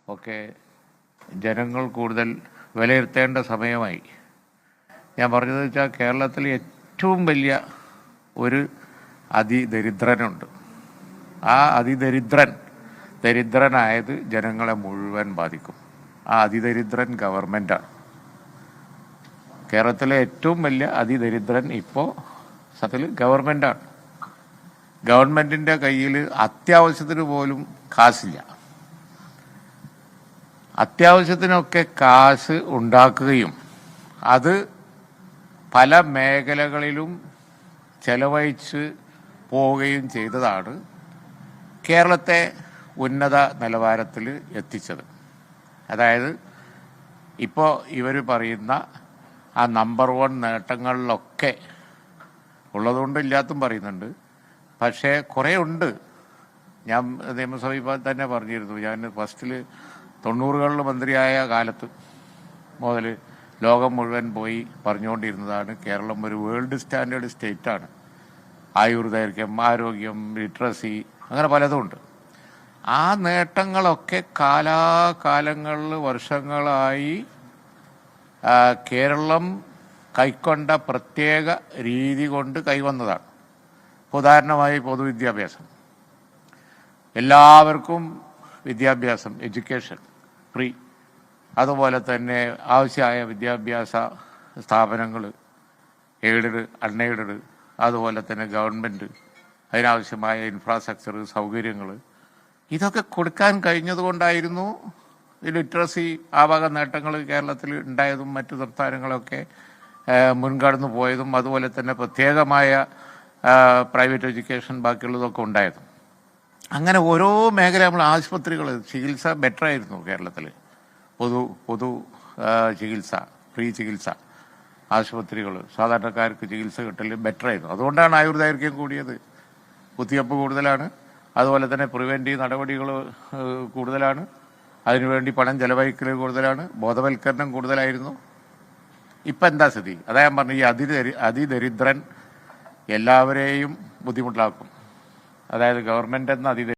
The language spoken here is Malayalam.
ഒക്കെ ജനങ്ങൾ കൂടുതൽ വിലയിരുത്തേണ്ട സമയമായി. ഞാൻ പറഞ്ഞത് വെച്ചാൽ കേരളത്തിൽ ഏറ്റവും വലിയ ഒരു അതിദരിദ്രനുണ്ട്. ആ ദരിദ്രനായത് ജനങ്ങളെ മുഴുവൻ ബാധിക്കും. ആ അതിദരിദ്രൻ ഗവൺമെൻറ്റാണ്. കേരളത്തിലെ ഏറ്റവും വലിയ അതിദരിദ്രൻ ഇപ്പോൾ സത്യത്തിൽ ഗവൺമെൻറ്റാണ്. ഗവൺമെൻറ്റിൻ്റെ കയ്യിൽ അത്യാവശ്യത്തിന് പോലും കാശില്ല. അത്യാവശ്യത്തിനൊക്കെ കാശ് ഉണ്ടാക്കുകയും അത് പല മേഖലകളിലും ചെലവഴിച്ച് പോവുകയും ചെയ്തതാണ് കേരളത്തെ ഉന്നത നിലവാരത്തിൽ എത്തിച്ചത്. അതായത് ഇപ്പോൾ ഇവർ പറയുന്ന ആ നമ്പർ 1 നേട്ടങ്ങളിലൊക്കെ ഉള്ളതുകൊണ്ട് ഇല്ലാത്തും പറയുന്നുണ്ട്. പക്ഷേ കുറേ ഉണ്ട്. ഞാൻ നിയമസഭയിൽ തന്നെ പറഞ്ഞിരുന്നു. ഞാൻ ഫസ്റ്റിൽ 90കളിൽ മന്ത്രിയായ കാലത്ത് മുതൽ ലോകം മുഴുവൻ പോയി പറഞ്ഞുകൊണ്ടിരുന്നതാണ് കേരളം ഒരു വേൾഡ് സ്റ്റാൻഡേർഡ് സ്റ്റേറ്റാണ്. ആയുർദൈർഘ്യം, ആരോഗ്യം, ലിറ്ററസി, അങ്ങനെ പലതുമുണ്ട്. ആ നേട്ടങ്ങളൊക്കെ കാലാകാലങ്ങളിൽ വർഷങ്ങളായി കേരളം കൈക്കൊണ്ട പ്രത്യേക രീതി കൊണ്ട് കൈവന്നതാണ്. ഉദാഹരണമായി പൊതുവിദ്യാഭ്യാസം, എല്ലാവർക്കും വിദ്യാഭ്യാസം, എഡ്യൂക്കേഷൻ ഫ്രീ. അതുപോലെ തന്നെ ആവശ്യമായ വിദ്യാഭ്യാസ സ്ഥാപനങ്ങൾ, എയ്ഡഡ്, അൺഎയ്ഡഡ്, അതുപോലെ തന്നെ ഗവൺമെൻറ്, അതിനാവശ്യമായ ഇൻഫ്രാസ്ട്രക്ചർ, സൗകര്യങ്ങൾ, ഇതൊക്കെ കൊടുക്കാൻ കഴിഞ്ഞതുകൊണ്ടായിരുന്നു ഈ ലിറ്ററസി ആ വക നേട്ടങ്ങൾ കേരളത്തിൽ ഉണ്ടായതും മറ്റു സംസ്ഥാനങ്ങളൊക്കെ മുൻകടന്നു പോയതും അതുപോലെ തന്നെ പ്രത്യേകമായ പ്രൈവറ്റ് എഡ്യൂക്കേഷൻ ബാക്കിയുള്ളതൊക്കെ ഉണ്ടായതും. അങ്ങനെ ഓരോ മേഖല, നമ്മൾ ആശുപത്രികൾ, ചികിത്സ ബെറ്റർ ആയിരുന്നു കേരളത്തിൽ. പൊതു ചികിത്സ, ഫ്രീ ചികിത്സ, ആശുപത്രികൾ, സാധാരണക്കാർക്ക് ചികിത്സ കിട്ടൽ ബെറ്റർ ആയിരുന്നു. അതുകൊണ്ടാണ് ആയുർദൈർഘ്യം കൂടിയത്. കുത്തിവയ്പ്പ് കൂടുതലാണ്, അതുപോലെ തന്നെ പ്രിവെൻറ്റീവ് നടപടികൾ കൂടുതലാണ്, അതിനുവേണ്ടി പണം ചെലവഴിക്കൽ കൂടുതലാണ്, ബോധവൽക്കരണം കൂടുതലായിരുന്നു. ഇപ്പം എന്താ സ്ഥിതി? അതാ ഞാൻ പറഞ്ഞു, ഈ അതിദരിദ്രൻ എല്ലാവരെയും ബുദ്ധിമുട്ടിലാക്കും. അതായത് ഗവൺമെൻറ് എന്ന